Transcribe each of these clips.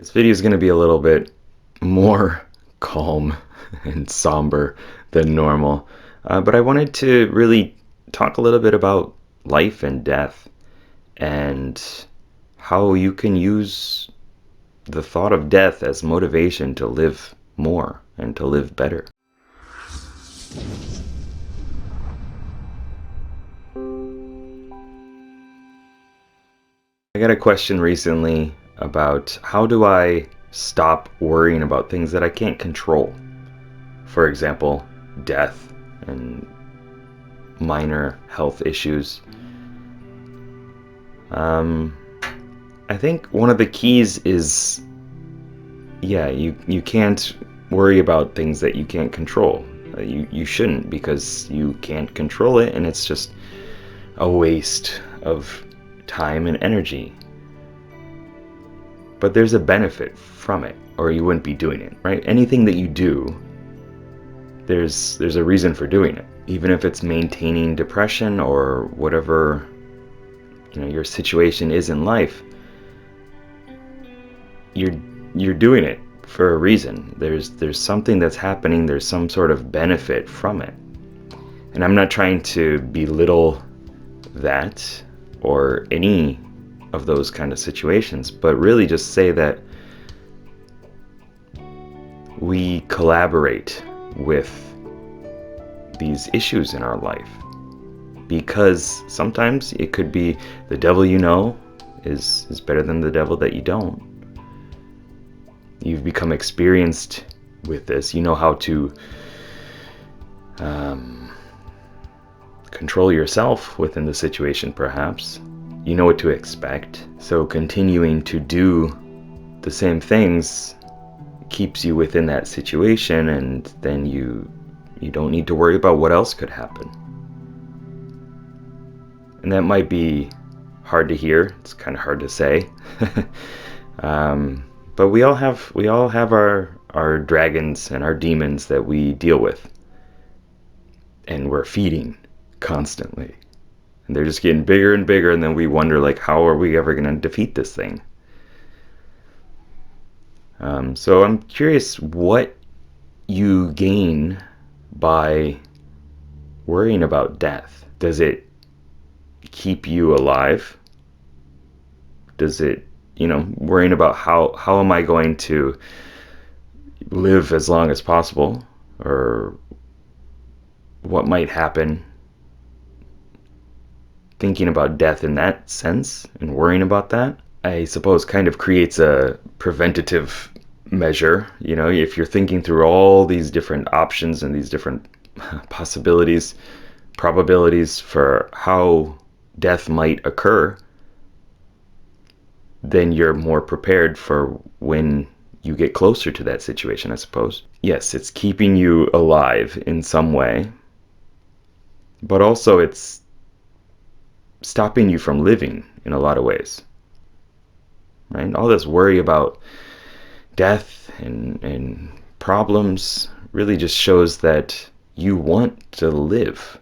This video is going to be a little bit more calm and somber than normal, but I wanted to really talk a little bit about life and death and how you can use the thought of death as motivation to live more and to live better. I got a question recently about how do I stop worrying about things that I can't control. For example, death and minor health issues. I think one of the keys is, you can't worry about things that you can't control. You shouldn't, because you can't control it, and it's just a waste of time and energy. But there's a benefit from it, or you wouldn't be doing it, right? Anything that you do, there's a reason for doing it. Even if it's maintaining depression or whatever your situation is in life, you're doing it for a reason. There's something that's happening. There's some sort of benefit from it. And I'm not trying to belittle that or any of those kind of situations, but really just say that we collaborate with these issues in our life, because sometimes it could be the devil you know is better than the devil that you don't. You've become experienced with this. You know how to control yourself within the situation, perhaps. You know what to expect. So continuing to do the same things keeps you within that situation, and then you don't need to worry about what else could happen. And that might be hard to hear. It's kind of hard to say. But we all have our dragons and our demons that we deal with, and we're feeding constantly, and they're just getting bigger and bigger, and then we wonder, like, how are we ever going to defeat this thing? So I'm curious what you gain by worrying about death. Does it keep you alive? Does it, worrying about how am I going to live as long as possible, or what might happen? Thinking about death in that sense and worrying about that, I suppose, kind of creates a preventative measure. If you're thinking through all these different options and these different possibilities, probabilities for how death might occur, then you're more prepared for when you get closer to that situation, I suppose. Yes, it's keeping you alive in some way, but also it's stopping you from living in a lot of ways, right? All this worry about death and problems really just shows that you want to live.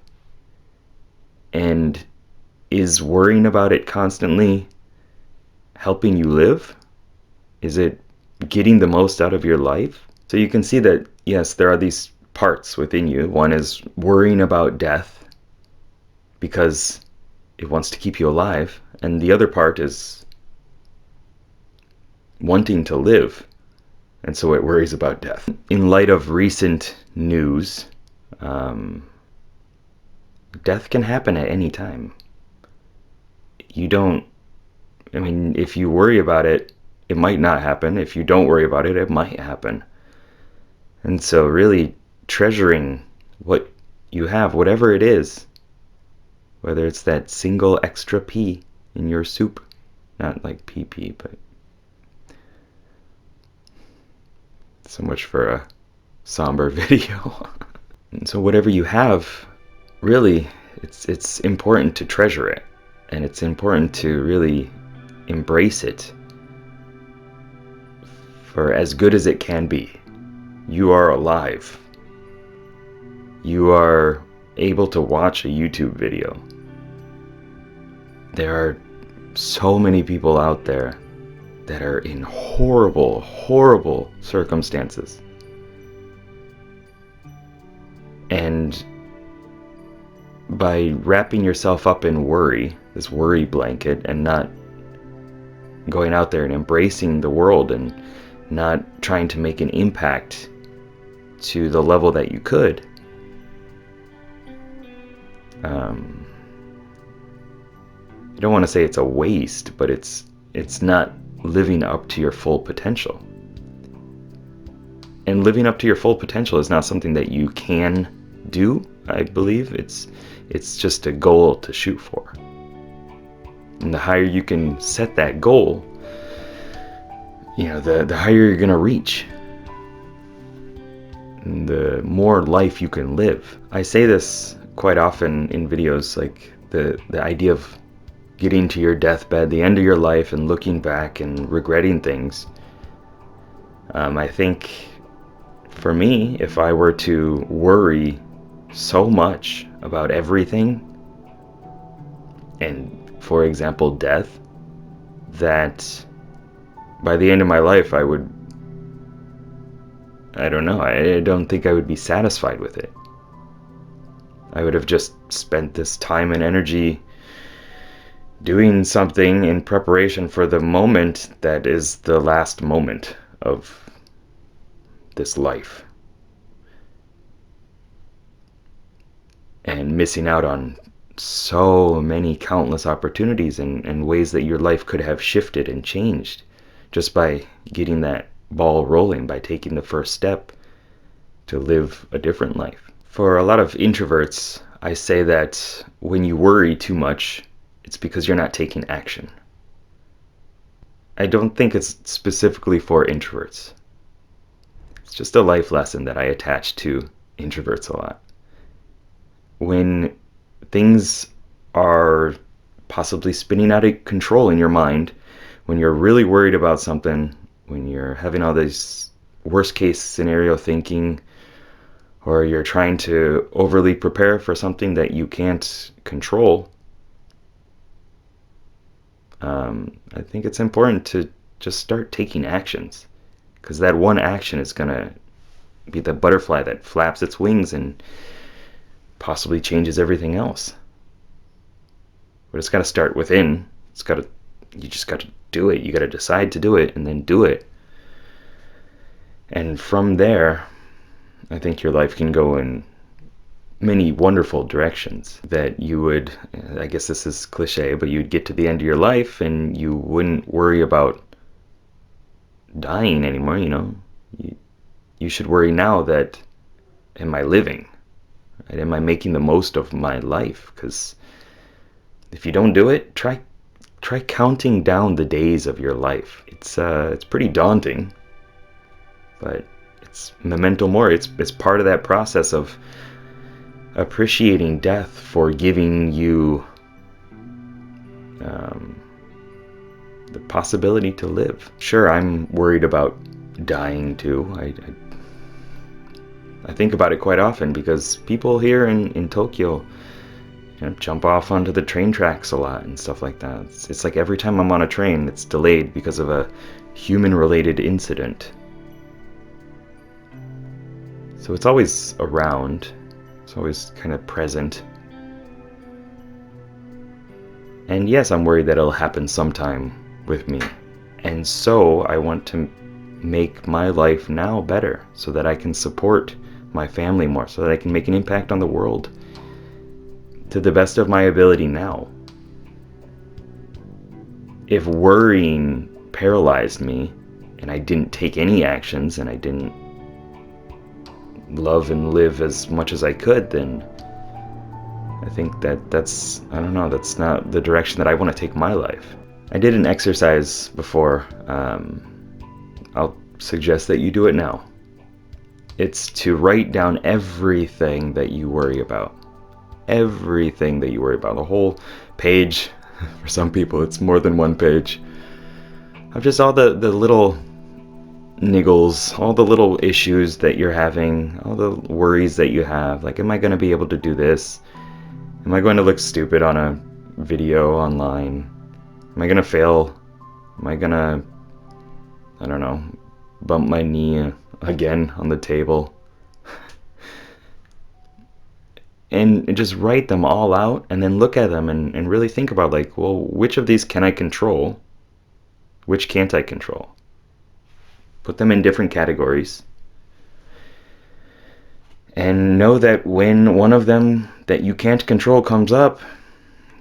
And is worrying about it constantly helping you live? Is it getting the most out of your life? So you can see that, yes, there are these parts within you. One is worrying about death because it wants to keep you alive, and the other part is wanting to live, and so it worries about death. In light of recent news, death can happen at any time. If you worry about it, it might not happen. If you don't worry about it, it might happen. And so really treasuring what you have, whatever it is, whether it's that single extra pea in your soup, not like pee, but so much for a somber video. And so whatever you have, really, it's important to treasure it, and it's important to really embrace it for as good as it can be. You are alive. You are able to watch a YouTube video. There are so many people out there that are in horrible, horrible circumstances. And by wrapping yourself up in worry, this worry blanket, and not going out there and embracing the world and not trying to make an impact to the level that you could, I don't want to say it's a waste, but it's not living up to your full potential. And living up to your full potential is not something that you can do, I believe. It's just a goal to shoot for. And the higher you can set that goal, the higher you're going to reach. And the more life you can live. I say this quite often in videos, like the idea of getting to your deathbed, the end of your life, and looking back and regretting things. I think for me, if I were to worry so much about everything, and for example death, that by the end of my life I don't think I would be satisfied with it. I would have just spent this time and energy doing something in preparation for the moment that is the last moment of this life, and missing out on so many countless opportunities and ways that your life could have shifted and changed just by getting that ball rolling, by taking the first step to live a different life. For a lot of introverts, I say that when you worry too much, it's because you're not taking action. I don't think it's specifically for introverts. It's just a life lesson that I attach to introverts a lot. When things are possibly spinning out of control in your mind, when you're really worried about something, when you're having all this worst case scenario thinking, or you're trying to overly prepare for something that you can't control, I think it's important to just start taking actions, because that one action is going to be the butterfly that flaps its wings and possibly changes everything else. But it's got to start within. You just got to do it. You got to decide to do it and then do it. And from there, I think your life can go in many wonderful directions that you would, I guess this is cliche, but you'd get to the end of your life and you wouldn't worry about dying anymore. You should worry now that, am I living? Right? Am I making the most of my life? Because if you don't do it, try counting down the days of your life. It's pretty daunting, but it's memento mori. It's part of that process of appreciating death for giving you the possibility to live. Sure, I'm worried about dying too. I think about it quite often because people here in Tokyo jump off onto the train tracks a lot and stuff like that. It's like every time I'm on a train, it's delayed because of a human-related incident. So it's always around. It's always kind of present. And yes, I'm worried that it'll happen sometime with me. And so I want to make my life now better so that I can support my family more, so that I can make an impact on the world to the best of my ability now. If worrying paralyzed me and I didn't take any actions and I didn't love and live as much as I could, then I think that's not the direction that I want to take my life. I did an exercise before. I'll suggest that you do it now. It's to write down everything that you worry about. Everything that you worry about. The whole page. For some people, it's more than one page. Of just all the little niggles, all the little issues that you're having, all the worries that you have. Like, am I going to be able to do this? Am I going to look stupid on a video online? Am I going to fail? Am I going to I don't know, bump my knee again on the table. And just write them all out, and then look at them and really think about, like, well, which of these can I control? Which can't I control? Put them in different categories. And know that when one of them that you can't control comes up,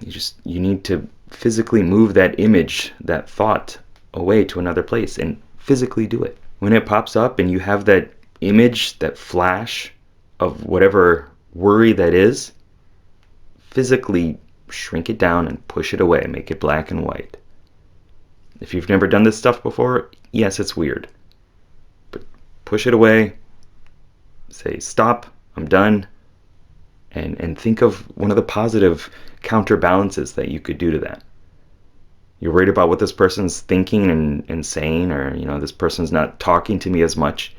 you need to physically move that image, that thought, away to another place and physically do it. When it pops up and you have that image, that flash of whatever worry that is, physically shrink it down and push it away. Make it black and white. If you've never done this stuff before, yes, it's weird. But push it away. Say, stop, I'm done. And think of one of the positive counterbalances that you could do to that. You're worried about what this person's thinking and saying, or, this person's not talking to me as much.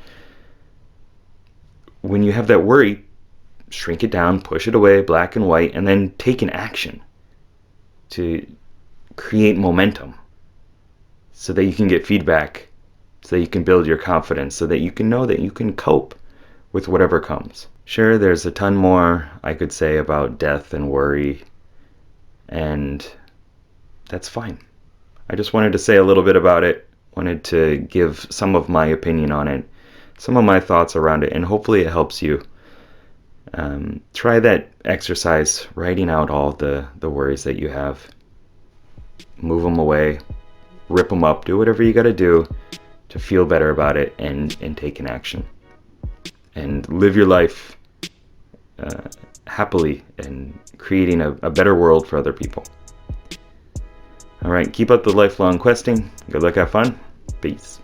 When you have that worry, shrink it down, push it away, black and white, and then take an action to create momentum so that you can get feedback, so that you can build your confidence, so that you can know that you can cope with whatever comes. Sure, there's a ton more I could say about death and worry, and that's fine. I just wanted to say a little bit about it, wanted to give some of my opinion on it, some of my thoughts around it, and hopefully it helps you. Try that exercise, writing out all the worries that you have. Move them away, rip them up, do whatever you got to do to feel better about it and take an action. And live your life happily and creating a better world for other people. All right, keep up the lifelong questing. Good luck, have fun. Peace.